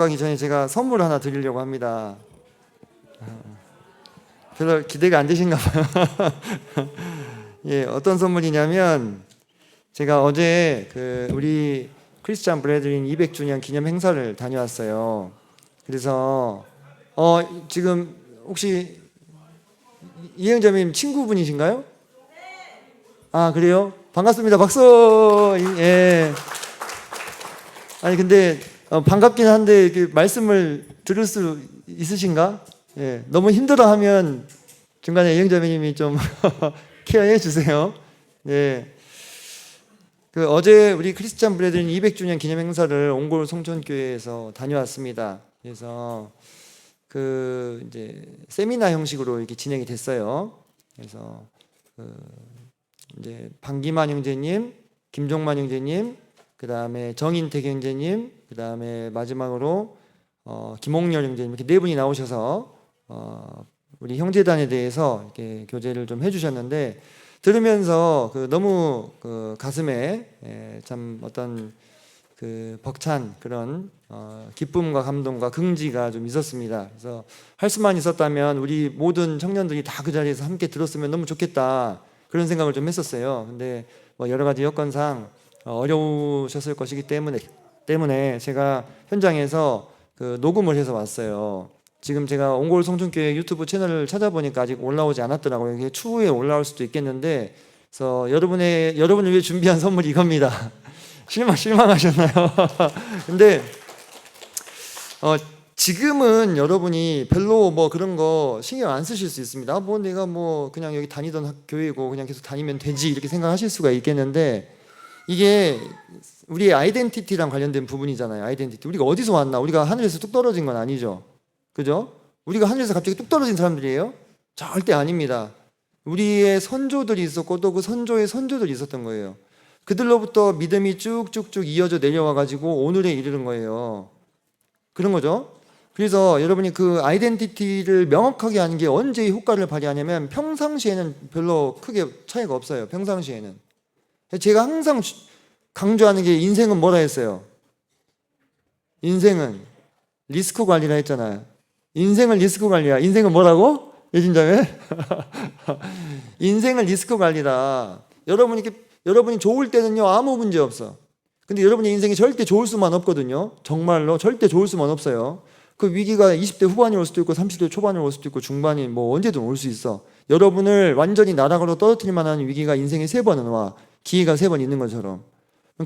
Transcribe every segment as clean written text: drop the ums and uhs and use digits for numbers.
가기 전에 제가 선물 하나 드리려고 합니다. 별로 기대가 안 되신가 봐요. 예, 어떤 선물이냐면 제가 어제 우리 크리스찬 브레드린 200주년 기념 행사를 다녀왔어요. 그래서 지금 혹시 이영자님 친구분이신가요? 아, 그래요? 반갑습니다. 박수. 예. 아니 근데 반갑긴 한데 이렇게 말씀을 들을 수 있으신가? 예. 너무 힘들어하면 중간에 이영자매님이 좀 케어해 주세요. 예. 어제 우리 크리스찬 브레드린 200주년 기념 행사를 옹골 송천교회에서 다녀왔습니다. 그래서 이제 세미나 형식으로 이렇게 진행이 됐어요. 그래서 이제 방기만 형제님, 김종만 형제님, 그 다음에 정인택 형제님, 그 다음에 마지막으로 김홍렬 형제님 이렇게 네 분이 나오셔서 우리 형제단에 대해서 이렇게 교제를 좀 해주셨는데 들으면서 너무 가슴에 참 어떤 벅찬 그런 기쁨과 감동과 긍지가 좀 있었습니다. 그래서 할 수만 있었다면 우리 모든 청년들이 다 그 자리에서 함께 들었으면 너무 좋겠다 그런 생각을 좀 했었어요. 근데 여러 가지 여건상 어려우셨을 것이기 때문에 제가 현장에서 녹음을 해서 왔어요. 지금 제가 옹골 송천교회 유튜브 채널을 찾아보니까 아직 올라오지 않았더라고요. 이게 추후에 올라올 수도 있겠는데, 그래서 여러분을 위해 준비한 선물이 이겁니다. 실망하셨나요? 근데 지금은 여러분이 별로 그런 거 신경 안 쓰실 수 있습니다. 내가 그냥 여기 다니던 교회고 그냥 계속 다니면 되지 이렇게 생각하실 수가 있겠는데, 이게 우리의 아이덴티티랑 관련된 부분이잖아요. 아이덴티티. 우리가 어디서 왔나? 우리가 하늘에서 뚝 떨어진 건 아니죠. 그죠? 우리가 하늘에서 갑자기 뚝 떨어진 사람들이에요? 절대 아닙니다. 우리의 선조들이 있었고 또 그 선조의 선조들이 있었던 거예요. 그들로부터 믿음이 쭉쭉쭉 이어져 내려와 가지고 오늘에 이르는 거예요. 그런 거죠. 그래서 여러분이 그 아이덴티티를 명확하게 하는 게 언제 효과를 발휘하냐면 평상시에는 별로 크게 차이가 없어요. 평상시에는. 제가 항상 강조하는 게 인생은 뭐라 했어요? 인생은 리스크 관리라 했잖아요. 인생은 리스크 관리야. 인생은 뭐라고? 예진자매? 인생은 리스크 관리다. 여러분이 좋을 때는요 아무 문제 없어. 근데 여러분의 인생이 절대 좋을 수만 없거든요. 정말로 절대 좋을 수만 없어요. 그 위기가 20대 후반이 올 수도 있고 30대 초반에 올 수도 있고 중반이 언제든 올 수 있어. 여러분을 완전히 나락으로 떨어뜨릴 만한 위기가 인생에 3번은 와. 기회가 3번 있는 것처럼.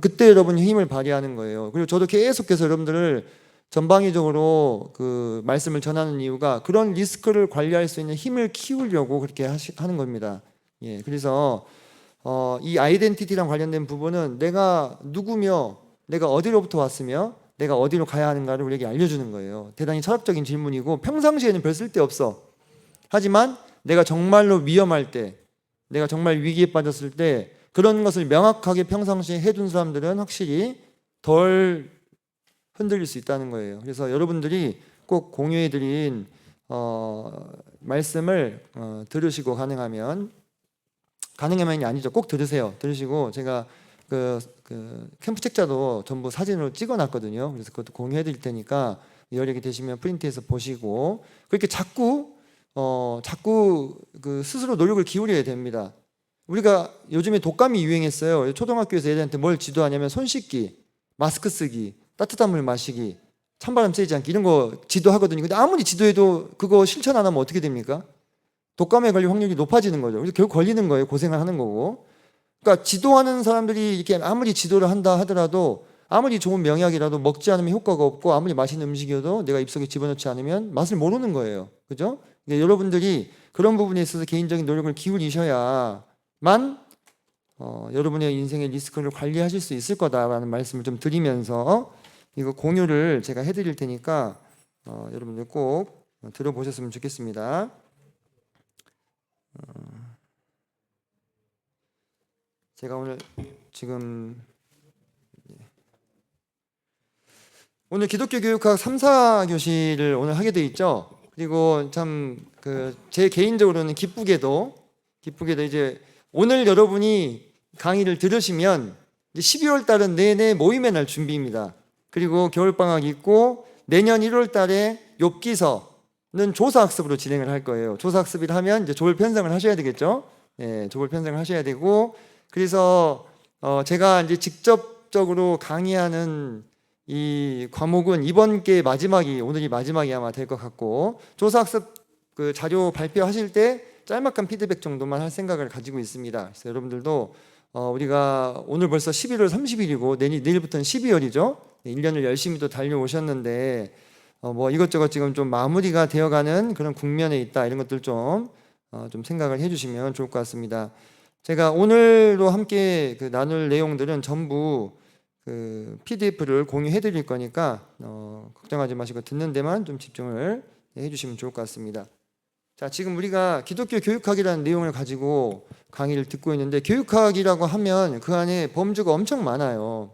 그때 여러분이 힘을 발휘하는 거예요. 그리고 저도 계속해서 여러분들을 전방위적으로 말씀을 전하는 이유가 그런 리스크를 관리할 수 있는 힘을 키우려고 그렇게 하는 겁니다. 예, 그래서 이 아이덴티티랑 관련된 부분은 내가 누구며 내가 어디로부터 왔으며 내가 어디로 가야 하는가를 우리에게 알려주는 거예요. 대단히 철학적인 질문이고 평상시에는 별 쓸데없어. 하지만 내가 정말로 위험할 때, 내가 정말 위기에 빠졌을 때 그런 것을 명확하게 평상시에 해둔 사람들은 확실히 덜 흔들릴 수 있다는 거예요. 그래서 여러분들이 꼭 공유해드린 말씀을 들으시고 가능하면이 아니죠. 꼭 들으세요. 들으시고 제가 캠프 책자도 전부 사진으로 찍어놨거든요. 그래서 그것도 공유해드릴 테니까 여력이 되시면 프린트해서 보시고 그렇게 자꾸 스스로 노력을 기울여야 됩니다. 우리가 요즘에 독감이 유행했어요. 초등학교에서 애들한테 뭘 지도하냐면 손 씻기, 마스크 쓰기, 따뜻한 물 마시기, 찬바람 쐬지 않기 이런 거 지도하거든요. 근데 아무리 지도해도 그거 실천 안 하면 어떻게 됩니까? 독감에 걸릴 확률이 높아지는 거죠. 그래서 결국 걸리는 거예요. 고생을 하는 거고. 그러니까 지도하는 사람들이 이렇게 아무리 지도를 한다 하더라도 아무리 좋은 명약이라도 먹지 않으면 효과가 없고 아무리 맛있는 음식이어도 내가 입속에 집어넣지 않으면 맛을 모르는 거예요. 그죠? 여러분들이 그런 부분에 있어서 개인적인 노력을 기울이셔야만 여러분의 인생의 리스크를 관리하실 수 있을 거다라는 말씀을 좀 드리면서 이거 공유를 제가 해드릴 테니까 여러분들 꼭 들어보셨으면 좋겠습니다. 제가 오늘 기독교 교육학 3, 4교시를 오늘 하게 돼 있죠. 그리고 참 제 개인적으로는 기쁘게도 이제 오늘 여러분이 강의를 들으시면 이제 12월 달은 내내 모임의 날 준비입니다. 그리고 겨울방학 있고 내년 1월 달에 욥기서는 조사학습으로 진행을 할 거예요. 조사학습을 하면 이제 조별 편성을 하셔야 되겠죠. 예, 조별 편성을 하셔야 되고, 그래서 제가 이제 직접적으로 강의하는 이 과목은 이번 게 마지막이, 오늘이 마지막이 아마 될 것 같고, 조사학습 그 자료 발표하실 때 짤막한 피드백 정도만 할 생각을 가지고 있습니다. 그래서 여러분들도 우리가 오늘 벌써 11월 30일이고 내일부터는 12월이죠. 1년을 열심히 또 달려오셨는데 뭐 이것저것 지금 좀 마무리가 되어가는 그런 국면에 있다, 이런 것들 좀 생각을 해주시면 좋을 것 같습니다. 제가 오늘도 함께 그 나눌 내용들은 전부 그 PDF를 공유해 드릴 거니까 걱정하지 마시고 듣는 데만 좀 집중을 해주시면 좋을 것 같습니다. 자, 지금 우리가 기독교 교육학이라는 내용을 가지고 강의를 듣고 있는데, 교육학이라고 하면 그 안에 범주가 엄청 많아요.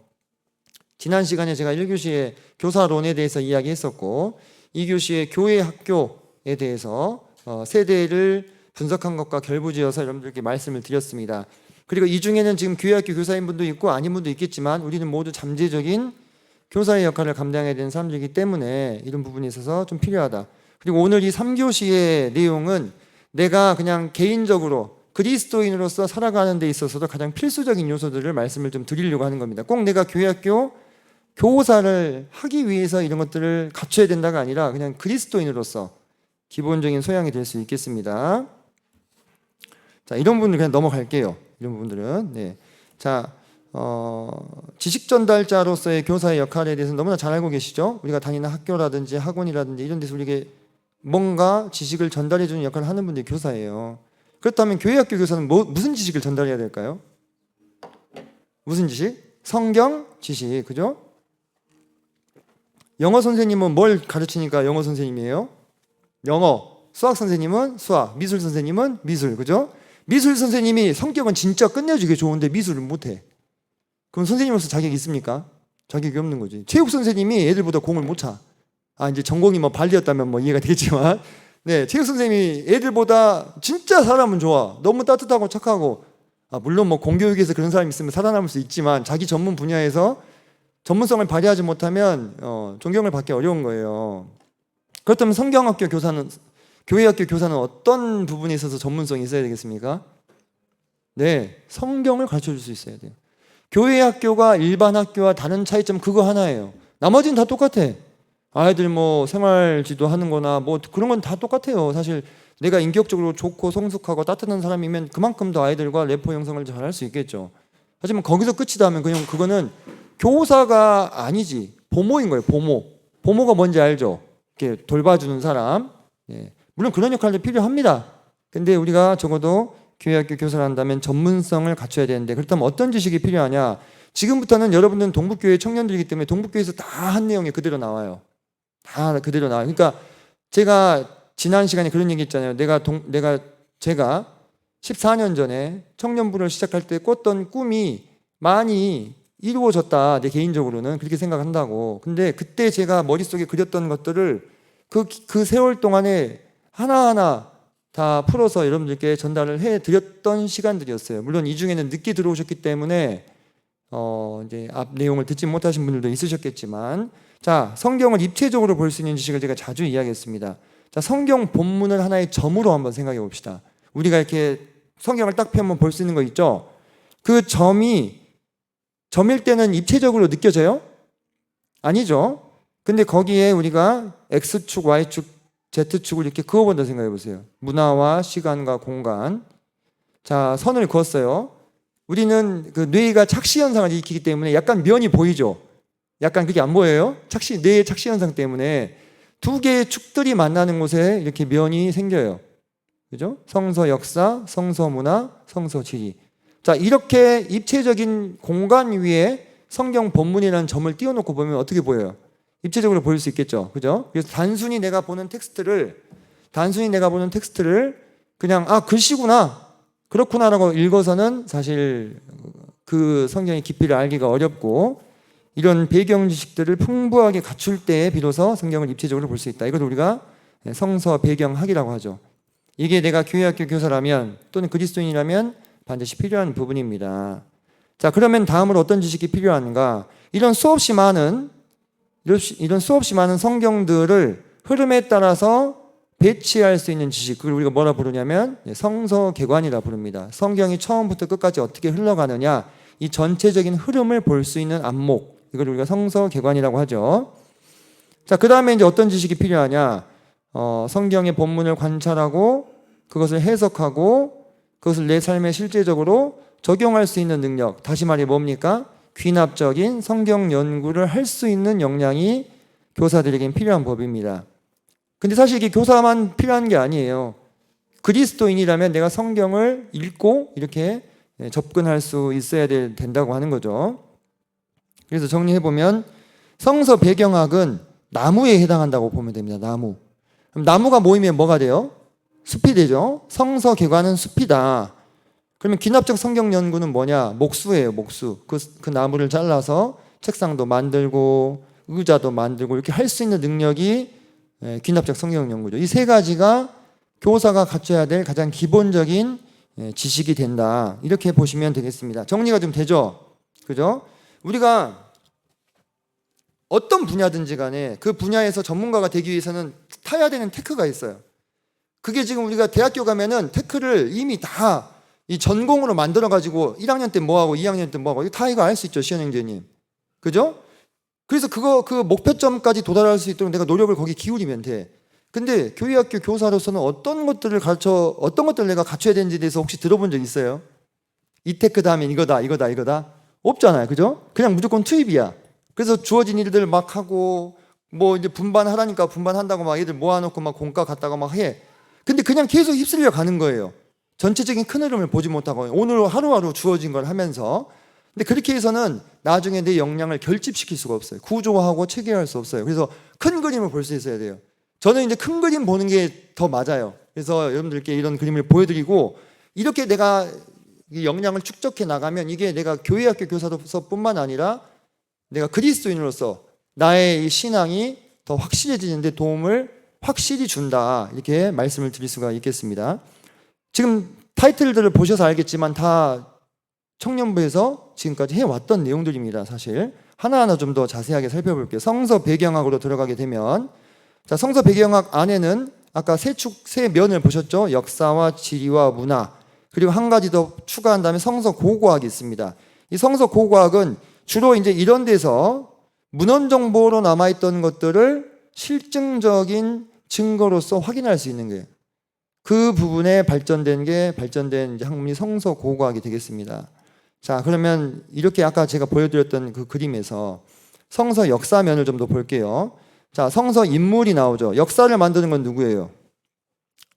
지난 시간에 제가 1교시에 교사론에 대해서 이야기했었고, 2교시에 교회 학교에 대해서 세대를 분석한 것과 결부지어서 여러분들께 말씀을 드렸습니다. 그리고 이 중에는 지금 교회학교 교사인 분도 있고 아닌 분도 있겠지만 우리는 모두 잠재적인 교사의 역할을 감당해야 되는 사람들이기 때문에 이런 부분에 있어서 좀 필요하다. 그리고 오늘 이 3교시의 내용은 내가 그냥 개인적으로 그리스도인으로서 살아가는 데 있어서도 가장 필수적인 요소들을 말씀을 좀 드리려고 하는 겁니다. 꼭 내가 교회학교 교사를 하기 위해서 이런 것들을 갖춰야 된다가 아니라 그냥 그리스도인으로서 기본적인 소양이 될 수 있겠습니다. 자, 이런 부분들 그냥 넘어갈게요. 이런 부분들은. 네. 자, 지식 전달자로서의 교사의 역할에 대해서 너무나 잘 알고 계시죠? 우리가 다니는 학교라든지 학원이라든지 이런 데서 우리에게 뭔가 지식을 전달해 주는 역할을 하는 분들이 교사예요. 그렇다면 교회학교 교사는 무슨 지식을 전달해야 될까요? 무슨 지식? 성경 지식, 그죠? 영어 선생님은 뭘 가르치니까 영어 선생님이에요? 영어. 수학 선생님은 수학. 미술 선생님은 미술, 그죠? 미술 선생님이 성격은 진짜 끝내주기 좋은데 미술을 못해. 그럼 선생님으로서 자격이 있습니까? 자격이 없는 거지. 체육 선생님이 애들보다 공을 못 차. 이제 전공이 뭐 발리였다면 뭐 이해가 되겠지만, 네, 체육 선생님이 애들보다 진짜 사람은 좋아. 너무 따뜻하고 착하고, 물론 뭐 공교육에서 그런 사람이 있으면 살아남을 수 있지만 자기 전문 분야에서 전문성을 발휘하지 못하면 존경을 받기 어려운 거예요. 그렇다면 성경학교 교사는, 교회학교 교사는 어떤 부분에 있어서 전문성이 있어야 되겠습니까? 네, 성경을 가르쳐 줄 수 있어야 돼요. 교회 학교가 일반 학교와 다른 차이점 그거 하나예요. 나머지는 다 똑같아. 아이들 뭐 생활지도 하는 거나 뭐 그런 건 다 똑같아요. 사실 내가 인격적으로 좋고 성숙하고 따뜻한 사람이면 그만큼 더 아이들과 레포 형성을 잘 할 수 있겠죠. 하지만 거기서 끝이다 하면 그냥 그거는 교사가 아니지, 보모인 거예요. 보모가 뭔지 알죠? 이렇게 돌봐주는 사람. 예. 물론 그런 역할도 필요합니다. 근데 우리가 적어도 교회학교 교사를 한다면 전문성을 갖춰야 되는데, 그렇다면 어떤 지식이 필요하냐? 지금부터는 여러분들은 동북교회 청년들이기 때문에 동북교회에서 다 한 내용이 그대로 나와요. 다 그대로 나와요. 그러니까 제가 지난 시간에 그런 얘기 했잖아요. 제가 14년 전에 청년부를 시작할 때 꿨던 꿈이 많이 이루어졌다. 내 개인적으로는 그렇게 생각한다고. 근데 그때 제가 머릿속에 그렸던 것들을 그 세월 동안에 하나하나 다 풀어서 여러분들께 전달을 해드렸던 시간들이었어요. 물론 이 중에는 늦게 들어오셨기 때문에 이제 앞 내용을 듣지 못하신 분들도 있으셨겠지만, 자, 성경을 입체적으로 볼 수 있는 지식을 제가 자주 이야기했습니다. 자, 성경 본문을 하나의 점으로 한번 생각해 봅시다. 우리가 이렇게 성경을 딱 펴면 볼 수 있는 거 있죠? 그 점일 때는 입체적으로 느껴져요? 아니죠. 근데 거기에 우리가 X축, Y축, Z축을 이렇게 그어본다 생각해 보세요. 문화와 시간과 공간. 자, 선을 그었어요. 우리는 그 뇌가 착시 현상을 일으키기 때문에 약간 면이 보이죠? 약간 그게 안 보여요? 뇌의 착시 현상 때문에 두 개의 축들이 만나는 곳에 이렇게 면이 생겨요. 그죠? 성서 역사, 성서 문화, 성서 지리. 자, 이렇게 입체적인 공간 위에 성경 본문이라는 점을 띄워놓고 보면 어떻게 보여요? 입체적으로 보일 수 있겠죠. 그죠? 그래서 단순히 내가 보는 텍스트를 그냥 글씨구나, 그렇구나라고 읽어서는 사실 그 성경의 깊이를 알기가 어렵고, 이런 배경 지식들을 풍부하게 갖출 때에 비로소 성경을 입체적으로 볼 수 있다. 이걸 우리가 성서 배경학이라고 하죠. 이게 내가 교회학교 교사라면 또는 그리스도인이라면 반드시 필요한 부분입니다. 자, 그러면 다음으로 어떤 지식이 필요한가? 이런 수없이 많은 이런 수없이 많은 성경들을 흐름에 따라서 배치할 수 있는 지식, 그걸 우리가 뭐라 부르냐면 성서개관이라 부릅니다. 성경이 처음부터 끝까지 어떻게 흘러가느냐, 이 전체적인 흐름을 볼 수 있는 안목, 이걸 우리가 성서개관이라고 하죠. 자, 그 다음에 이제 어떤 지식이 필요하냐? 성경의 본문을 관찰하고 그것을 해석하고 그것을 내 삶에 실제적으로 적용할 수 있는 능력. 다시 말해 뭡니까? 귀납적인 성경 연구를 할 수 있는 역량이 교사들에겐 필요한 법입니다. 근데 사실 이게 교사만 필요한 게 아니에요. 그리스도인이라면 내가 성경을 읽고 이렇게 접근할 수 있어야 된다고 하는 거죠. 그래서 정리해보면 성서 배경학은 나무에 해당한다고 보면 됩니다. 나무. 그럼 나무가 모이면 뭐가 돼요? 숲이 되죠. 성서 개관은 숲이다. 그러면 귀납적 성경 연구는 뭐냐? 목수예요. 목수. 그 나무를 잘라서 책상도 만들고 의자도 만들고 이렇게 할 수 있는 능력이 귀납적 성경 연구죠. 이 세 가지가 교사가 갖춰야 될 가장 기본적인 지식이 된다. 이렇게 보시면 되겠습니다. 정리가 좀 되죠? 그죠? 우리가 어떤 분야든지 간에 그 분야에서 전문가가 되기 위해서는 타야 되는 테크가 있어요. 그게 지금 우리가 대학교 가면은 테크를 이미 다 이 전공으로 만들어가지고 1학년 때 뭐하고 2학년 때 뭐하고 다 이거 알 수 있죠, 시연행제님. 그죠? 그래서 그 목표점까지 도달할 수 있도록 내가 노력을 거기 기울이면 돼. 근데 교회학교 교사로서는 어떤 것들을 내가 갖춰야 되는지에 대해서 혹시 들어본 적 있어요? 이 테크 다음엔 이거다. 없잖아요. 그죠? 그냥 무조건 투입이야. 그래서 주어진 일들 막 하고, 뭐 이제 분반하라니까 분반한다고 막 애들 모아놓고 막 공과 갔다가 막 해. 근데 그냥 계속 휩쓸려 가는 거예요. 전체적인 큰 흐름을 보지 못하고 오늘 하루하루 주어진 걸 하면서. 근데 그렇게 해서는 나중에 내 역량을 결집시킬 수가 없어요. 구조화하고 체계할 수 없어요. 그래서 큰 그림을 볼 수 있어야 돼요. 저는 이제 큰 그림 보는 게 더 맞아요. 그래서 여러분들께 이런 그림을 보여드리고, 이렇게 내가 이 역량을 축적해 나가면 이게 내가 교회학교 교사로서뿐만 아니라 내가 그리스도인으로서 나의 이 신앙이 더 확실해지는데 도움을 확실히 준다. 이렇게 말씀을 드릴 수가 있겠습니다. 지금 타이틀들을 보셔서 알겠지만 다 청년부에서 지금까지 해왔던 내용들입니다. 사실 하나하나 좀 더 자세하게 살펴볼게요. 성서 배경학으로 들어가게 되면, 자, 성서 배경학 안에는 아까 세 면을 보셨죠? 역사와 지리와 문화, 그리고 한 가지 더 추가한 다음에 성서 고고학이 있습니다. 이 성서 고고학은 주로 이제 이런 데서 문헌 정보로 남아있던 것들을 실증적인 증거로서 확인할 수 있는 거예요. 그 부분에 발전된 이제 학문이 성서 고고학이 되겠습니다. 자, 그러면 이렇게 아까 제가 보여드렸던 그 그림에서 성서 역사면을 좀 더 볼게요. 자, 성서 인물이 나오죠. 역사를 만드는 건 누구예요?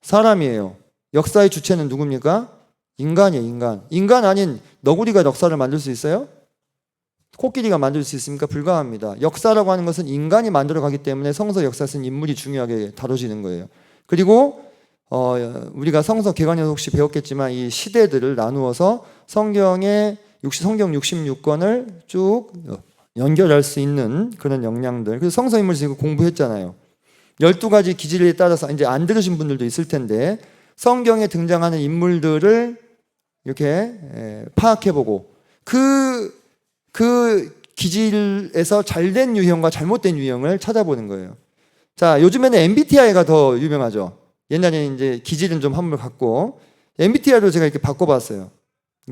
사람이에요. 역사의 주체는 누굽니까? 인간이에요, 인간. 인간 아닌 너구리가 역사를 만들 수 있어요? 코끼리가 만들 수 있습니까? 불가합니다. 역사라고 하는 것은 인간이 만들어가기 때문에 성서 역사에 쓴 인물이 중요하게 다뤄지는 거예요. 그리고 우리가 성서 개관에서 혹시 배웠겠지만 이 시대들을 나누어서 성경 66권을 쭉 연결할 수 있는 그런 역량들. 그래서 성서 인물 지금 공부했잖아요. 12가지 기질에 따라서 이제 안 들으신 분들도 있을 텐데 성경에 등장하는 인물들을 이렇게 파악해보고 그 기질에서 잘된 유형과 잘못된 유형을 찾아보는 거예요. 자, 요즘에는 MBTI가 더 유명하죠. 옛날에는 이제 기질은 좀 한물 갖고 MBTI로 제가 이렇게 바꿔봤어요.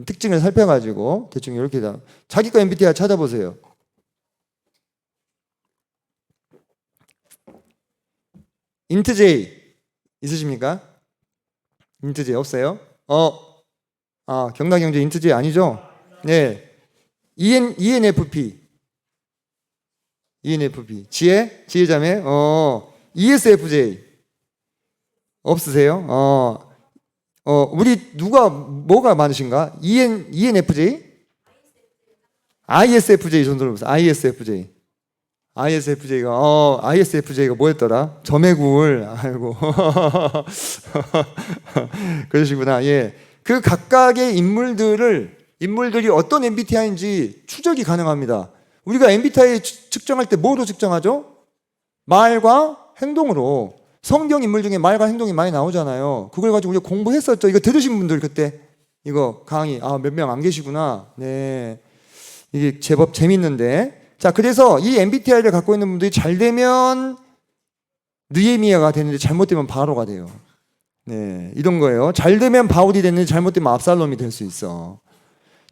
특징을 살펴가지고 대충 이렇게 다 자기 거 MBTI 찾아보세요. 인트 J 있으십니까? 인트 J 없어요? 경락경제 인트 J 아니죠? 네. ENFP. 지혜자매? ESFJ. 없으세요? 우리 뭐가 많으신가? ENFJ? ISFJ 정도로 보세요. ISFJ가 뭐였더라? 점해굴. 아이고. 그러시구나. 예. 그 각각의 인물들이 어떤 MBTI인지 추적이 가능합니다. 우리가 MBTI 측정할 때 뭐로 측정하죠? 말과 행동으로. 성경 인물 중에 말과 행동이 많이 나오잖아요. 그걸 가지고 우리가 공부했었죠. 이거 들으신 분들 그때 이거 강의 몇 명 안 계시구나. 네, 이게 제법 재밌는데. 자, 그래서 이 MBTI를 갖고 있는 분들이 잘 되면 느헤미야가 되는데 잘못되면 바로가 돼요. 네, 이런 거예요. 잘 되면 바울이 되는데 잘못되면 압살롬이 될 수 있어.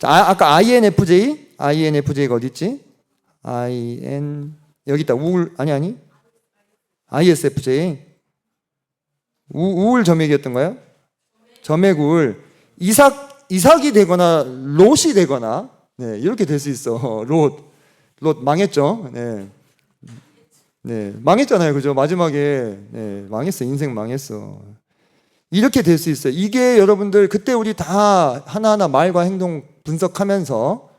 자, 아까 INFJ가 어디 있지? 여기 있다. 아니. ISFJ. 우울 점액이었던가요? 점액 우울. 이삭이 되거나 롯이 되거나, 네, 이렇게 될 수 있어. 롯 망했죠. 네, 망했잖아요, 그죠? 마지막에 망했어. 인생 망했어. 이렇게 될 수 있어요. 이게 여러분들 그때 우리 다 하나하나 말과 행동 분석하면서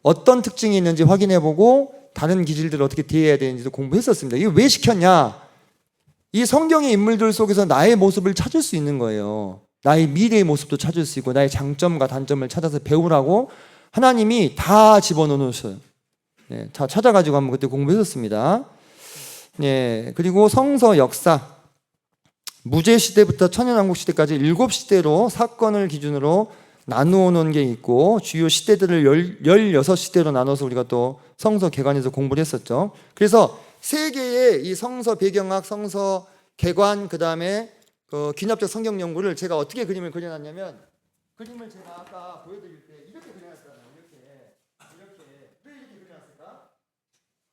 어떤 특징이 있는지 확인해보고 다른 기질들을 어떻게 대해야 되는지도 공부했었습니다. 이게 왜 시켰냐? 이 성경의 인물들 속에서 나의 모습을 찾을 수 있는 거예요. 나의 미래의 모습도 찾을 수 있고 나의 장점과 단점을 찾아서 배우라고 하나님이 다 집어넣으셨어요. 네, 다 찾아가지고 한번 그때 공부했었습니다. 네, 그리고 성서 역사, 무제 시대부터 천연왕국 시대까지 7시대로 사건을 기준으로 나누어 놓은 게 있고 주요 시대들을 16시대로 나눠서 우리가 또 성서 개관에서 공부를 했었죠. 그래서 세 개의 이 성서 배경학, 성서 개관, 그 다음에 귀납적 성경 연구를 제가 어떻게 그림을 그려놨냐면, 그림을 제가 아까 보여드릴 때 이렇게 그려놨잖아요. 이렇게 왜 이렇게 그려놨을까?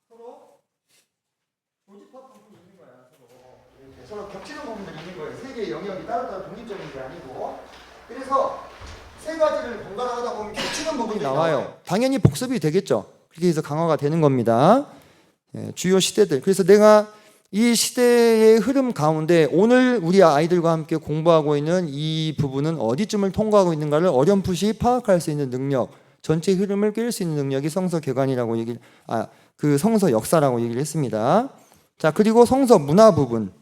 서로 교집합 부분이 있는 거야. 서로 겹치는 부분들이 있는 거예요. 세 개의 영역이 따로따로 독립적인 게 아니고. 그래서 세 가지를 번갈아 하다 보면 겹치는 부분이 나와요. 당연히 복습이 되겠죠. 그렇게 해서 강화가 되는 겁니다. 주요 시대들. 그래서 내가 이 시대의 흐름 가운데 오늘 우리 아이들과 함께 공부하고 있는 이 부분은 어디쯤을 통과하고 있는가를 어렴풋이 파악할 수 있는 능력, 전체 흐름을 꿰을 수 있는 능력이 성서 개관이라고 그 성서 역사라고 얘기를 했습니다. 자, 그리고 성서 문화 부분.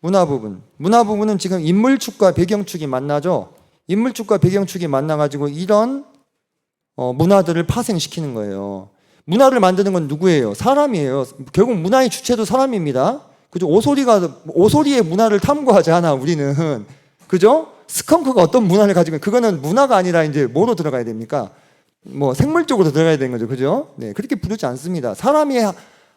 문화부분은 지금 인물축과 배경축이 만나죠. 인물축과 배경축이 만나가지고 이런 문화들을 파생시키는 거예요. 문화를 만드는 건 누구예요? 사람이에요. 결국 문화의 주체도 사람입니다. 그죠? 오소리의 문화를 탐구하지 않아, 우리는. 그죠? 스컹크가 어떤 문화를 가지고 있는, 그거는 문화가 아니라 이제 뭐로 들어가야 됩니까? 뭐 생물 쪽으로 들어가야 되는 거죠. 그죠? 네, 그렇게 부르지 않습니다. 사람이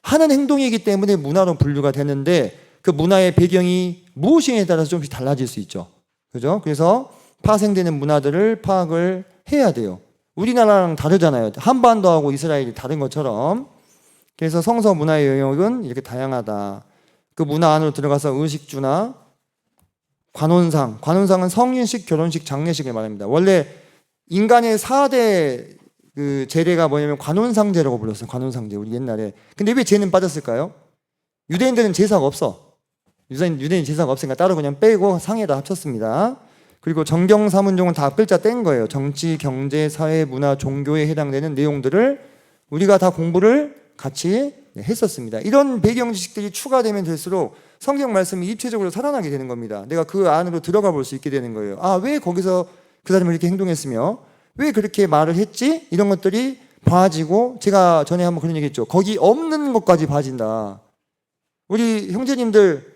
하는 행동이기 때문에 문화로 분류가 되는데 그 문화의 배경이 무엇이냐에 따라서 조금씩 달라질 수 있죠. 그죠? 그래서 파생되는 문화들을 파악을 해야 돼요. 우리나라랑 다르잖아요. 한반도하고 이스라엘이 다른 것처럼. 그래서 성서 문화의 영역은 이렇게 다양하다. 그 문화 안으로 들어가서 의식주나 관혼상은 성인식, 결혼식, 장례식을 말합니다. 원래 인간의 4대 그 제례가 뭐냐면 관혼상제라고 불렀어요. 관혼상제, 우리 옛날에. 근데 왜 제는 빠졌을까요? 유대인들은 제사가 없어. 유대인 제사가 없으니까 따로 그냥 빼고 상에다 합쳤습니다. 그리고 정경사문종은 다 앞글자 뗀 거예요. 정치, 경제, 사회, 문화, 종교에 해당되는 내용들을 우리가 다 공부를 같이 했었습니다. 이런 배경 지식들이 추가되면 될수록 성경 말씀이 입체적으로 살아나게 되는 겁니다. 내가 그 안으로 들어가 볼 수 있게 되는 거예요. 아, 왜 거기서 그 사람이 이렇게 행동했으며 왜 그렇게 말을 했지? 이런 것들이 봐지고, 제가 전에 한번 그런 얘기 했죠. 거기 없는 것까지 봐진다. 우리 형제님들,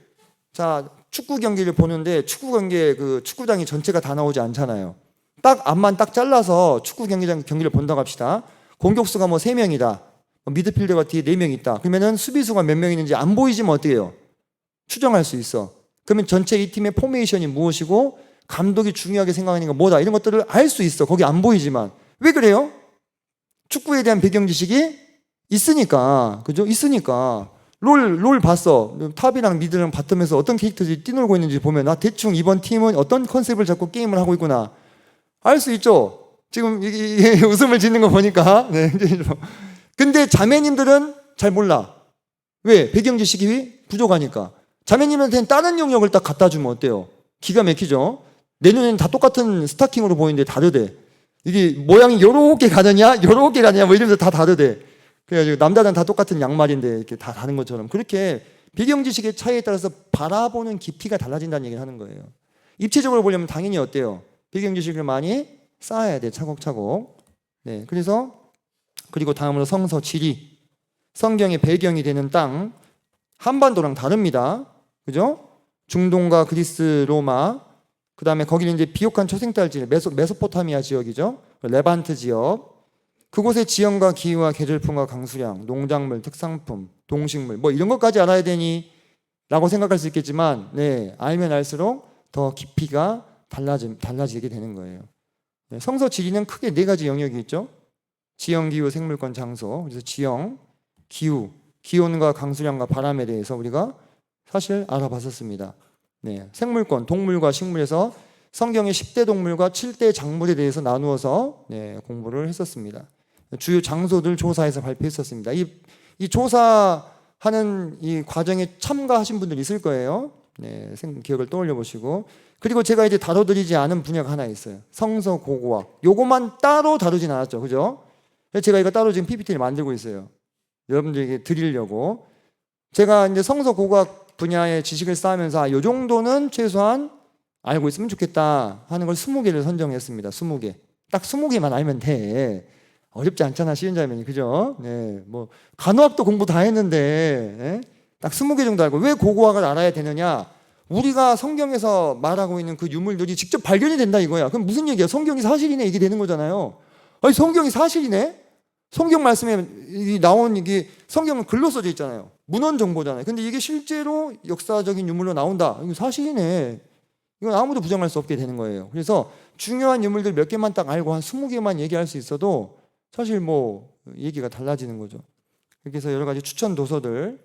자, 축구 경기를 보는데 축구 경기에 그 축구장이 전체가 다 나오지 않잖아요. 딱 앞만 딱 잘라서 축구 경기를 본다고 합시다. 공격수가 뭐 3명이다. 미드필더가 뒤에 4명 있다. 그러면은 수비수가 몇 명 있는지 안 보이지면 어떻게 해요? 추정할 수 있어. 그러면 전체 이 팀의 포메이션이 무엇이고 감독이 중요하게 생각하는 건 뭐다. 이런 것들을 알 수 있어. 거기 안 보이지만. 왜 그래요? 축구에 대한 배경 지식이 있으니까. 그죠? 있으니까. 롤 봤어. 탑이랑 미드랑 바텀에서 어떤 캐릭터들이 뛰놀고 있는지 보면 나 대충 이번 팀은 어떤 컨셉을 잡고 게임을 하고 있구나. 알 수 있죠? 지금 웃음을 짓는 거 보니까. 네. 근데 자매님들은 잘 몰라. 왜? 배경 지식이 부족하니까. 자매님한테는 다른 영역을 딱 갖다 주면 어때요? 기가 막히죠? 내 눈에는 다 똑같은 스타킹으로 보이는데 다르대. 이게 모양이 요렇게 가느냐 뭐 이러면서 다 다르대. 그래가지고 남자는 다 똑같은 양말인데 이렇게 다 다른 것처럼, 그렇게 배경 지식의 차이에 따라서 바라보는 깊이가 달라진다는 얘기를 하는 거예요. 입체적으로 보려면 당연히 어때요? 배경 지식을 많이 쌓아야 돼, 차곡차곡. 네, 그리고 다음으로 성서 지리, 성경의 배경이 되는 땅, 한반도랑 다릅니다. 그죠? 중동과 그리스, 로마, 그 다음에 거기는 이제 비옥한 초생딸 지역, 메소포타미아 지역이죠. 레반트 지역. 그곳의 지형과 기후와 계절풍과 강수량, 농작물, 특산품, 동식물 뭐 이런 것까지 알아야 되니? 라고 생각할 수 있겠지만 알면 알수록 더 깊이가 달라지게 되는 거예요. 성서 지리는 크게 4가지 영역이 있죠. 지형, 기후, 생물권, 장소. 그래서 지형, 기후, 기온과 강수량과 바람에 대해서 우리가 사실 알아봤었습니다. 생물권, 동물과 식물에서 성경의 10대 동물과 7대 작물에 대해서 나누어서 공부를 했었습니다. 주요 장소들 조사해서 발표했었습니다. 이 조사하는 이 과정에 참가하신 분들 있을 거예요. 기억을 떠올려 보시고. 그리고 제가 이제 다뤄드리지 않은 분야가 하나 있어요. 성서 고고학. 요것만 따로 다루진 않았죠. 그죠? 제가 이거 따로 지금 PPT를 만들고 있어요. 여러분들에게 드리려고. 제가 이제 성서 고고학 분야의 지식을 쌓으면서 요 정도는 최소한 알고 있으면 좋겠다 하는 걸 20개를 선정했습니다. 20개. 딱 20개만 알면 돼. 어렵지 않잖아, 쉬운 자면이. 그죠? 뭐 간호학도 공부 다 했는데 딱 20개 정도 알고. 왜 고고학을 알아야 되느냐? 우리가 성경에서 말하고 있는 그 유물들이 직접 발견이 된다 이거야. 그럼 무슨 얘기야? 성경이 사실이네 이게 되는 거잖아요. 아니 성경이 사실이네? 성경 말씀에 나온 이게 성경은 글로 써져 있잖아요. 문헌 정보잖아요. 근데 이게 실제로 역사적인 유물로 나온다. 이거 사실이네. 이건 아무도 부정할 수 없게 되는 거예요. 그래서 중요한 유물들 몇 개만 딱 알고 한 20개만 얘기할 수 있어도 사실 뭐 얘기가 달라지는 거죠. 그래서 여러 가지 추천 도서들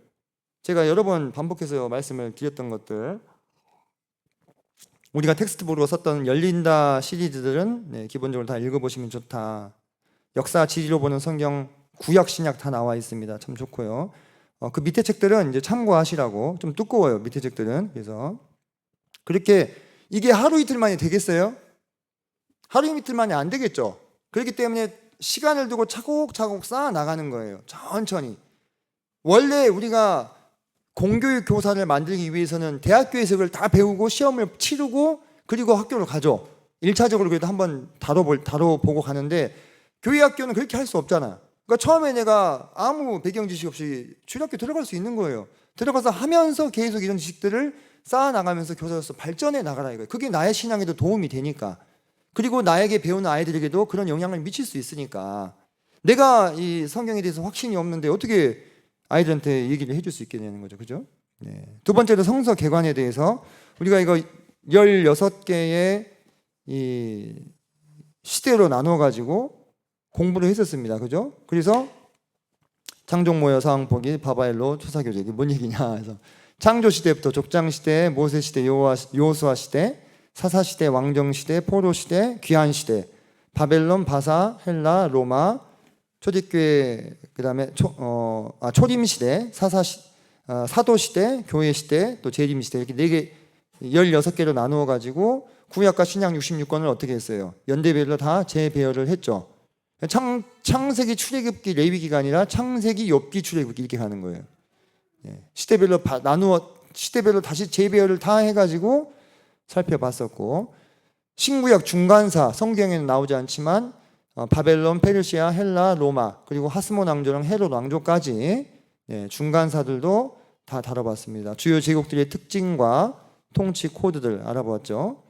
제가 여러 번 반복해서 말씀을 드렸던 것들 우리가 텍스트북으로 썼던 열린다 시리즈들은 기본적으로 다 읽어보시면 좋다. 역사 지리로 보는 성경 구약 신약 다 나와 있습니다. 참 좋고요. 그 밑에 책들은 이제 참고하시라고. 좀 두꺼워요 밑에 책들은. 그래서 그렇게 이게 하루 이틀 만에 되겠어요? 하루 이틀 만에 안 되겠죠. 그렇기 때문에 시간을 두고 차곡차곡 쌓아 나가는 거예요. 천천히. 원래 우리가 공교육 교사를 만들기 위해서는 대학교에서 그걸 다 배우고 시험을 치르고 그리고 학교를 가죠. 1차적으로 그래도 한번 다뤄보고 가는데 교회 학교는 그렇게 할 수 없잖아. 그러니까 처음에 내가 아무 배경 지식 없이 주일학교 들어갈 수 있는 거예요. 들어가서 하면서 계속 이런 지식들을 쌓아나가면서 교사로서 발전해 나가라 이거예요. 그게 나의 신앙에도 도움이 되니까. 그리고 나에게 배우는 아이들에게도 그런 영향을 미칠 수 있으니까. 내가 이 성경에 대해서 확신이 없는데 어떻게 아이들한테 얘기를 해줄 수 있게 되는 거죠. 그죠? 두 번째로 성서 개관에 대해서 우리가 이거 16개의 이 시대로 나눠가지고 공부를 했었습니다. 그죠? 그래서 창종모여 사왕포기 바바일로 초사교제 이게 뭔 얘기냐 해서 창조 시대부터 족장 시대, 모세 시대, 여호수아 시대, 사사 시대, 왕정 시대, 포로 시대, 귀한 시대, 바벨론, 바사, 헬라, 로마, 초대교회 그다음에 초림 시대, 사도 시대, 교회 시대, 또 재림 시대 이렇게 4개 16개로 나누어 가지고 구약과 신약 66권을 어떻게 했어요? 연대별로 다 재배열을 했죠. 창세기 출애굽기 레위기가 아니라 창세기 욥기 출애굽기 이렇게 가는 거예요. 시대별로 시대별로 다시 재배열을 다 해가지고 살펴봤었고 신구약 중간사 성경에는 나오지 않지만 바벨론, 페르시아, 헬라, 로마 그리고 하스몬 왕조랑 헤롯 왕조까지 중간사들도 다 다뤄봤습니다. 주요 제국들의 특징과 통치 코드들 알아보았죠.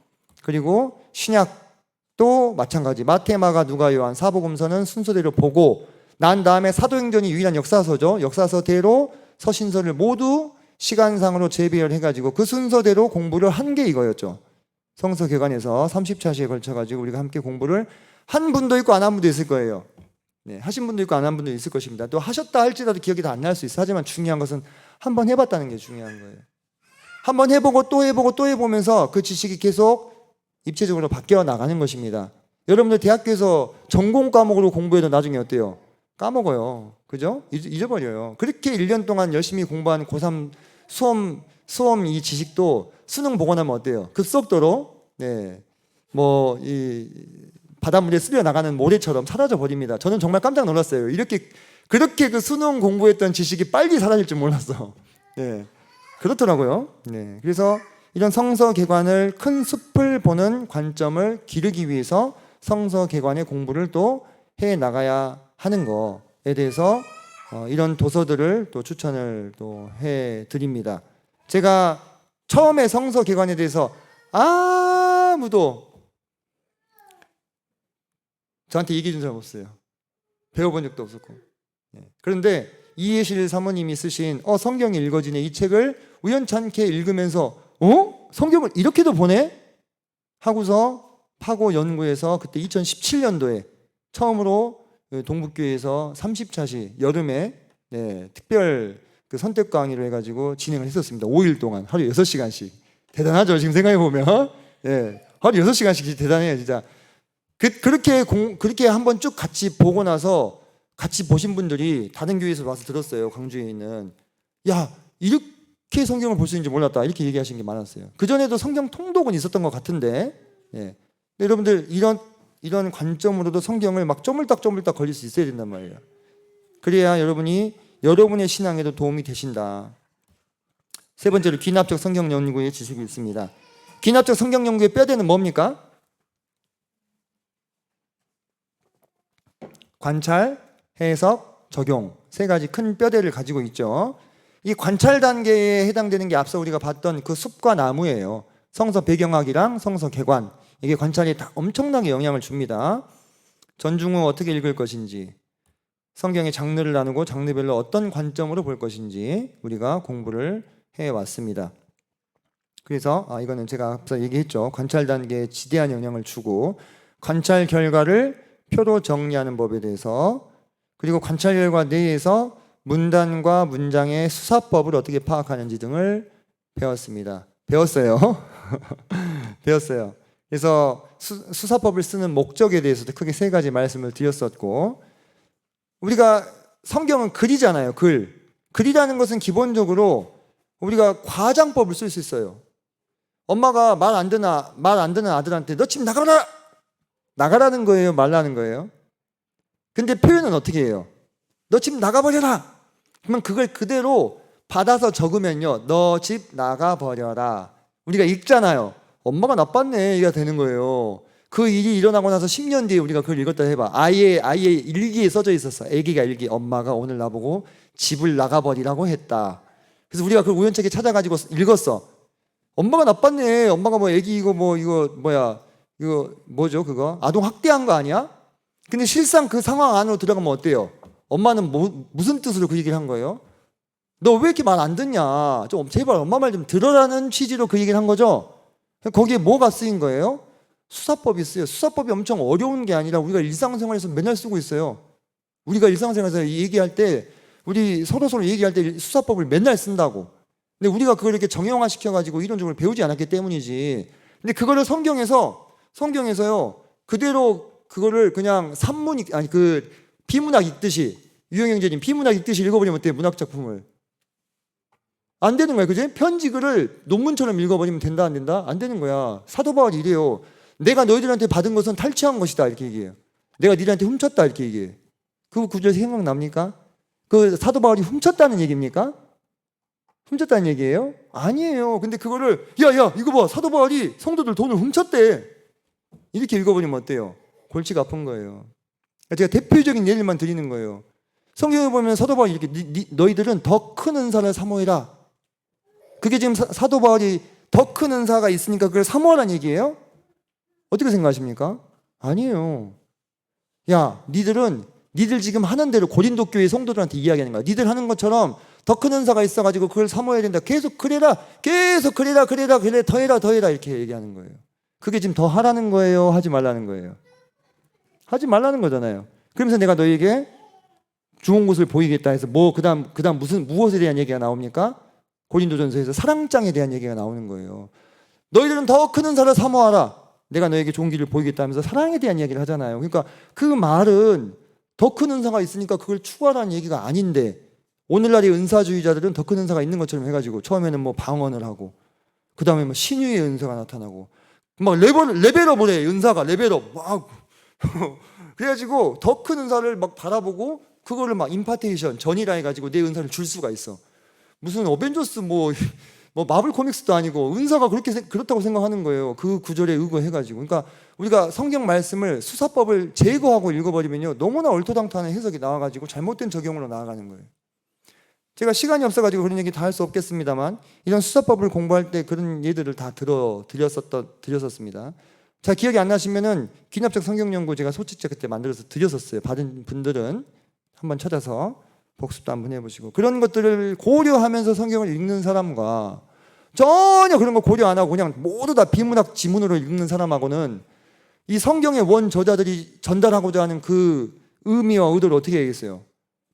그리고 신약도 마찬가지 마태, 마가, 누가, 요한 사복음서는 순서대로 보고 난 다음에 사도행전이 유일한 역사서죠. 역사서대로 서신서를 모두 시간상으로 재배열해가지고 그 순서대로 공부를 한 게 이거였죠. 성서개관에서 30차시에 걸쳐가지고 우리가 함께 공부를 한 분도 있고 안 한 분도 있을 거예요. 하신 분도 있고 안 한 분도 있을 것입니다. 또 하셨다 할지라도 기억이 다 안 날 수 있어요. 하지만 중요한 것은 한번 해봤다는 게 중요한 거예요. 한번 해보고 또 해보고 또 해보면서 그 지식이 계속 입체적으로 바뀌어 나가는 것입니다. 여러분들 대학교에서 전공 과목으로 공부해도 나중에 어때요? 까먹어요. 그죠? 잊어버려요. 그렇게 1년 동안 열심히 공부한 고3 수험 이 지식도 수능 보고 나면 어때요? 급속도로 이 바닷물에 쓸려 나가는 모래처럼 사라져 버립니다. 저는 정말 깜짝 놀랐어요. 그렇게 그 수능 공부했던 지식이 빨리 사라질 줄 몰랐어. 그렇더라고요. 그래서 이런 성서개관을 큰 숲을 보는 관점을 기르기 위해서 성서개관의 공부를 또 해 나가야 하는 거에 대해서 이런 도서들을 또 추천을 또 해 드립니다. 제가 처음에 성서개관에 대해서 아무도 저한테 얘기해 준 사람 없어요. 배워본 적도 없었고. 그런데 이해실 사모님이 쓰신 성경이 읽어지네 이 책을 우연찮게 읽으면서 성경을 이렇게도 보네? 하고서 파고 연구해서 그때 2017년도에 처음으로 동북교회에서 30차시 여름에 특별 그 선택 강의를 해가지고 진행을 했었습니다. 5일 동안 하루 6시간씩. 대단하죠 지금 생각해보면. 하루 6시간씩 대단해요 진짜. 그렇게 한번 쭉 같이 보고 나서 같이 보신 분들이 다른 교회에서 와서 들었어요. 광주에 있는. 야 이렇게 성경을 볼 수 있는지 몰랐다 이렇게 얘기하신 게 많았어요. 그전에도 성경 통독은 있었던 것 같은데 근데 여러분들 이런 관점으로도 성경을 막 쪼물딱 걸릴 수 있어야 된단 말이에요. 그래야 여러분의 신앙에도 도움이 되신다. 세 번째로 귀납적 성경 연구의 지식이 있습니다. 귀납적 성경 연구의 뼈대는 뭡니까? 관찰, 해석, 적용 세 가지 큰 뼈대를 가지고 있죠. 이 관찰 단계에 해당되는 게 앞서 우리가 봤던 그 숲과 나무예요. 성서 배경학이랑 성서 개관 이게 관찰이 다 엄청나게 영향을 줍니다. 전중 후 어떻게 읽을 것인지 성경의 장르를 나누고 장르별로 어떤 관점으로 볼 것인지 우리가 공부를 해왔습니다. 그래서 이거는 제가 앞서 얘기했죠. 관찰 단계에 지대한 영향을 주고 관찰 결과를 표로 정리하는 법에 대해서 그리고 관찰 결과 내에서 문단과 문장의 수사법을 어떻게 파악하는지 등을 배웠습니다. 배웠어요. 배웠어요. 그래서 수사법을 쓰는 목적에 대해서도 크게 세 가지 말씀을 드렸었고 우리가 성경은 글이잖아요. 글이라는 것은 기본적으로 우리가 과장법을 쓸 수 있어요. 엄마가 말 안 듣는 아들한테 너 집 나가라! 나가라는 거예요? 말라는 거예요? 근데 표현은 어떻게 해요? 너 집 나가버려라! 그러면 그걸 그대로 받아서 적으면요. 너 집 나가버려라. 우리가 읽잖아요. 엄마가 나빴네. 이가 되는 거예요. 그 일이 일어나고 나서 10년 뒤에 우리가 그걸 읽었다 해봐. 아이의 일기에 써져 있었어. 애기가 일기. 엄마가 오늘 나보고 집을 나가버리라고 했다. 그래서 우리가 그걸 우연찮게 찾아가지고 읽었어. 엄마가 나빴네. 엄마가 뭐 애기 이거 뭐죠 그거? 아동 학대한 거 아니야? 근데 실상 그 상황 안으로 들어가면 어때요? 엄마는 무슨 뜻으로 그 얘기를 한 거예요? 너 왜 이렇게 말 안 듣냐? 좀 제발 엄마 말 좀 들어라는 취지로 그 얘기를 한 거죠? 거기에 뭐가 쓰인 거예요? 수사법이 쓰여요. 수사법이 엄청 어려운 게 아니라 우리가 일상생활에서 맨날 쓰고 있어요. 우리가 일상생활에서 얘기할 때 우리 서로 얘기할 때 수사법을 맨날 쓴다고. 근데 우리가 그걸 이렇게 정형화 시켜가지고 이론적으로 배우지 않았기 때문이지. 근데 그거를 성경에서요 그대로 그거를 그냥 비문학 읽듯이 유형형제님 비문학 읽듯이 읽어버리면 어때요? 문학 작품을 안 되는 거야, 그지? 편지글을 논문처럼 읽어버리면 된다, 안 된다? 안 되는 거야. 사도 바울이 이래요. 내가 너희들한테 받은 것은 탈취한 것이다 이렇게 얘기해요. 내가 너희들한테 훔쳤다 이렇게 얘기해. 그 구절 생각납니까? 그 사도 바울이 훔쳤다는 얘기입니까? 훔쳤다는 얘기예요? 아니에요. 근데 그거를 야 이거 봐 사도 바울이 성도들 돈을 훔쳤대 이렇게 읽어버리면 어때요? 골치가 아픈 거예요. 제가 대표적인 예를만 드리는 거예요. 성경에 보면 사도 바울이 이렇게 너희들은 더 큰 은사를 사모해라. 그게 지금 사도 바울이 더 큰 은사가 있으니까 그걸 사모하라는 얘기예요? 어떻게 생각하십니까? 아니에요. 야 니들 지금 하는 대로 고린도 교회 성도들한테 이야기하는 거야. 니들 하는 것처럼 더 큰 은사가 있어가지고 그걸 사모해야 된다. 계속 그래라 더 해라 이렇게 얘기하는 거예요. 그게 지금 더 하라는 거예요? 하지 말라는 거예요? 하지 말라는 거잖아요. 그러면서 내가 너에게 좋은 곳을 보이겠다 해서 그다음 무엇에 대한 얘기가 나옵니까? 고린도전서에서 사랑장에 대한 얘기가 나오는 거예요. 너희들은 더 큰 은사를 사모하라. 내가 너에게 좋은 길을 보이겠다 하면서 사랑에 대한 얘기를 하잖아요. 그러니까 그 말은 더 큰 은사가 있으니까 그걸 추구하라는 얘기가 아닌데 오늘날의 은사주의자들은 더 큰 은사가 있는 것처럼 해가지고 처음에는 방언을 하고 그 다음에 신유의 은사가 나타나고 막 레벨업을 해. 은사가 레벨업 막 그래가지고 더 큰 은사를 막 바라보고 그거를 임파테이션 전이라 해가지고 내 은사를 줄 수가 있어. 무슨 어벤져스 마블 코믹스도 아니고 은사가 그렇다고 생각하는 거예요. 그 구절에 의거해가지고. 그러니까 우리가 성경 말씀을 수사법을 제거하고 읽어버리면요 너무나 얼토당토하는 해석이 나와가지고 잘못된 적용으로 나아가는 거예요. 제가 시간이 없어가지고 그런 얘기 다 할 수 없겠습니다만 이런 수사법을 공부할 때 그런 예들을 다 드렸었습니다. 자, 기억이 안 나시면은 귀납적 성경연구 제가 소책자 그때 만들어서 드렸었어요. 받은 분들은 한번 찾아서 복습도 한번 해보시고, 그런 것들을 고려하면서 성경을 읽는 사람과 전혀 그런 거 고려 안 하고 그냥 모두 다 비문학 지문으로 읽는 사람하고는 이 성경의 원 저자들이 전달하고자 하는 그 의미와 의도를 어떻게 해야겠어요?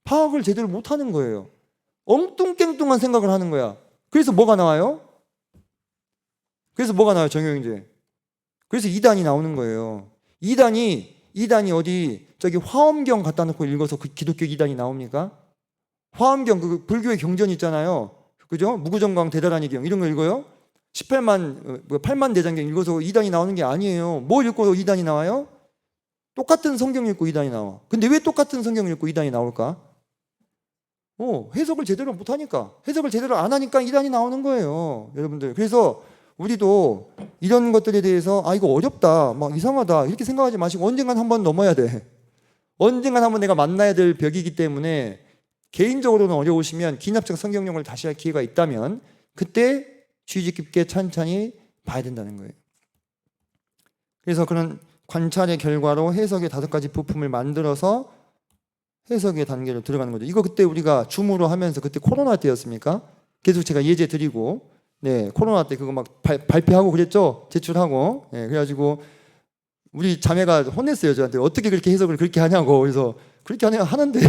파악을 제대로 못하는 거예요. 엉뚱깽뚱한 생각을 하는 거야. 그래서 뭐가 나와요? 정영이제. 그래서 이단이 나오는 거예요. 이단이 어디 저기 화엄경 갖다 놓고 읽어서 그 기독교 이단이 나옵니까? 화엄경, 그 불교의 경전 있잖아요. 그죠? 무구정광 대다라니 경 이런 거 읽어요? 8만 대장경 읽어서 이단이 나오는 게 아니에요. 뭐 읽고 이단이 나와요? 똑같은 성경 읽고 이단이 나와. 근데 왜 똑같은 성경 읽고 이단이 나올까? 해석을 제대로 못하니까, 해석을 제대로 안 하니까 이단이 나오는 거예요, 여러분들. 그래서 우리도 이런 것들에 대해서 이거 어렵다, 막 이상하다 이렇게 생각하지 마시고 언젠간 한번 넘어야 돼. 언젠간 한번 내가 만나야 될 벽이기 때문에 개인적으로는 어려우시면 기납적 성경용을 다시 할 기회가 있다면 그때 취지 깊게 찬찬히 봐야 된다는 거예요. 그래서 그런 관찰의 결과로 해석의 5가지 부품을 만들어서 해석의 단계로 들어가는 거죠. 이거 그때 우리가 줌으로 하면서, 그때 코로나 때였습니까? 계속 제가 예제 드리고, 코로나 때 그거 막 발표하고 그랬죠? 제출하고. 그래가지고 우리 자매가 혼냈어요, 저한테. 어떻게 그렇게 해석을 그렇게 하냐고. 그래서 그렇게 하는데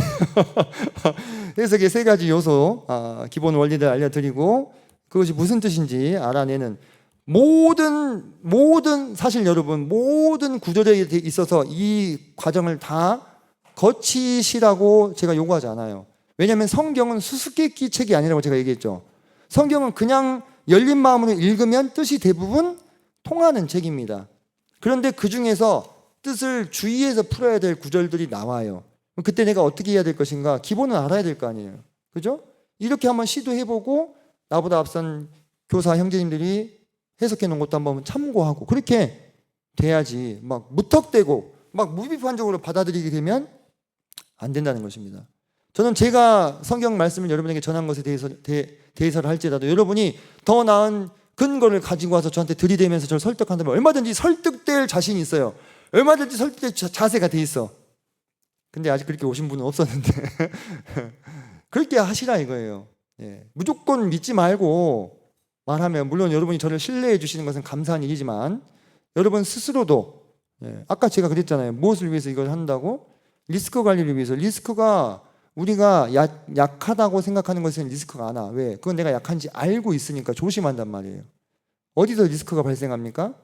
해석의 3가지 요소, 기본 원리들 알려드리고 그것이 무슨 뜻인지 알아내는 모든 사실 여러분, 모든 구절에 있어서 이 과정을 다 거치시라고 제가 요구하지 않아요. 왜냐하면 성경은 수수께끼 책이 아니라고 제가 얘기했죠. 성경은 그냥 열린 마음으로 읽으면 뜻이 대부분 통하는 책입니다. 그런데 그 중에서 뜻을 주의해서 풀어야 될 구절들이 나와요. 그때 내가 어떻게 해야 될 것인가, 기본은 알아야 될 거 아니에요. 그죠? 이렇게 한번 시도해보고 나보다 앞선 교사 형제님들이 해석해 놓은 것도 한번 참고하고, 그렇게 돼야지 막 무턱대고 막 무비판적으로 받아들이게 되면 안 된다는 것입니다. 저는 제가 성경 말씀을 여러분에게 전한 것에 대해서를 할지라도 여러분이 더 나은 근거를 가지고 와서 저한테 들이대면서 저를 설득한다면 얼마든지 설득될 자신이 있어요. 얼마든지 설득될 자세가 돼 있어. 근데 아직 그렇게 오신 분은 없었는데 그렇게 하시라 이거예요. 무조건 믿지 말고 말하면, 물론 여러분이 저를 신뢰해 주시는 것은 감사한 일이지만 여러분 스스로도, 아까 제가 그랬잖아요. 무엇을 위해서 이걸 한다고? 리스크 관리를 위해서. 리스크가 우리가 약하다고 생각하는 것은 리스크가 안 와. 왜? 그건 내가 약한지 알고 있으니까 조심한단 말이에요. 어디서 리스크가 발생합니까?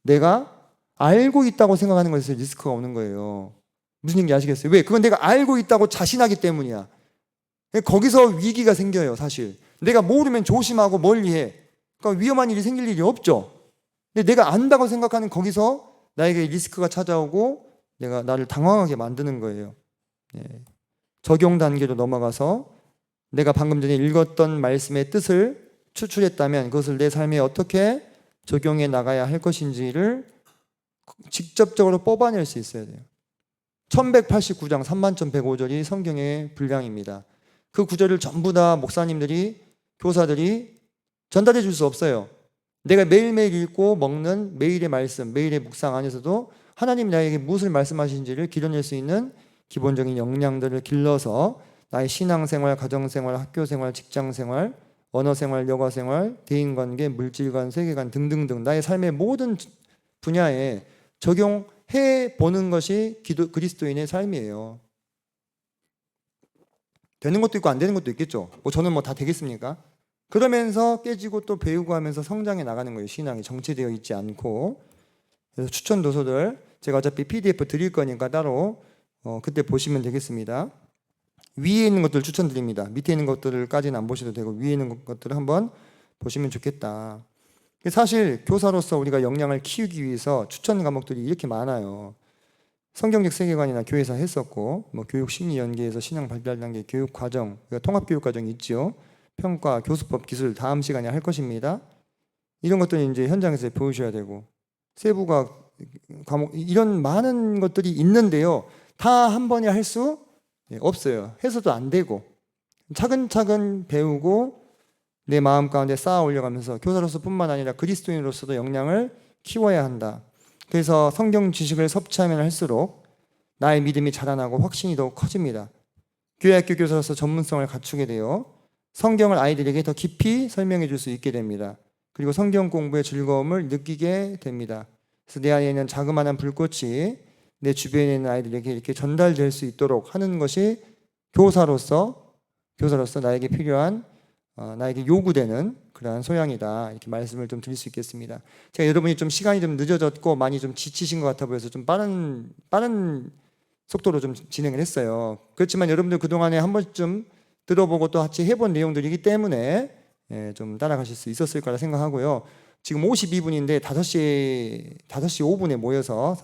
내가 알고 있다고 생각하는 것에서 리스크가 오는 거예요. 무슨 얘기인지 아시겠어요? 왜? 그건 내가 알고 있다고 자신하기 때문이야. 거기서 위기가 생겨요, 사실. 내가 모르면 조심하고 멀리해. 그러니까 위험한 일이 생길 일이 없죠. 근데 내가 안다고 생각하는 거기서 나에게 리스크가 찾아오고 나를 당황하게 만드는 거예요. 적용 단계로 넘어가서 내가 방금 전에 읽었던 말씀의 뜻을 추출했다면 그것을 내 삶에 어떻게 적용해 나가야 할 것인지를 직접적으로 뽑아낼 수 있어야 돼요. 1189장 31,105절이 성경의 분량입니다. 그 구절을 전부 다 목사님들이, 교사들이 전달해 줄 수 없어요. 내가 매일매일 읽고 먹는 매일의 말씀, 매일의 묵상 안에서도 하나님 나에게 무엇을 말씀하시는지를 길어낼 수 있는 기본적인 역량들을 길러서 나의 신앙생활, 가정생활, 학교생활, 직장생활, 언어생활, 여가생활, 대인관계, 물질관, 세계관 등등등 나의 삶의 모든 분야에 적용해 보는 것이 그리스도인의 삶이에요. 되는 것도 있고 안 되는 것도 있겠죠. 저는 다 되겠습니까? 그러면서 깨지고 또 배우고 하면서 성장해 나가는 거예요. 신앙이 정체되어 있지 않고. 그래서 추천 도서들 제가 어차피 PDF 드릴 거니까 따로 그때 보시면 되겠습니다. 위에 있는 것들 추천드립니다. 밑에 있는 것들까지는 안 보셔도 되고 위에 있는 것들을 한번 보시면 좋겠다. 사실 교사로서 우리가 역량을 키우기 위해서 추천 과목들이 이렇게 많아요. 성경적 세계관이나 교회에서 했었고, 교육 심리 연계에서 신앙 발달 단계 교육 과정, 통합 교육 과정이 있죠. 평가, 교수법, 기술 다음 시간에 할 것입니다. 이런 것들이 이제 현장에서 보여줘야 되고, 세부가 과목, 이런 많은 것들이 있는데요. 다 한 번에 할 수 없어요. 해서도 안 되고 차근차근 배우고 내 마음 가운데 쌓아 올려가면서 교사로서 뿐만 아니라 그리스도인으로서도 역량을 키워야 한다. 그래서 성경 지식을 섭취하면 할수록 나의 믿음이 자라나고 확신이 더욱 커집니다. 교회학교 교사로서 전문성을 갖추게 되어 성경을 아이들에게 더 깊이 설명해 줄 수 있게 됩니다. 그리고 성경 공부의 즐거움을 느끼게 됩니다. 그래서 내 안에 있는 자그마한 불꽃이 내 주변에 있는 아이들에게 이렇게 전달될 수 있도록 하는 것이 교사로서 나에게 필요한 나에게 요구되는 그러한 소양이다, 이렇게 말씀을 좀 드릴 수 있겠습니다. 제가 여러분이 좀 시간이 좀 늦어졌고 많이 좀 지치신 것 같아 보여서 좀 빠른 속도로 좀 진행을 했어요. 그렇지만 여러분들 그동안에 한 번쯤 들어보고 또 같이 해본 내용들이기 때문에 좀 따라가실 수 있었을 거라 생각하고요. 지금 52분인데 5시 5분에 모여서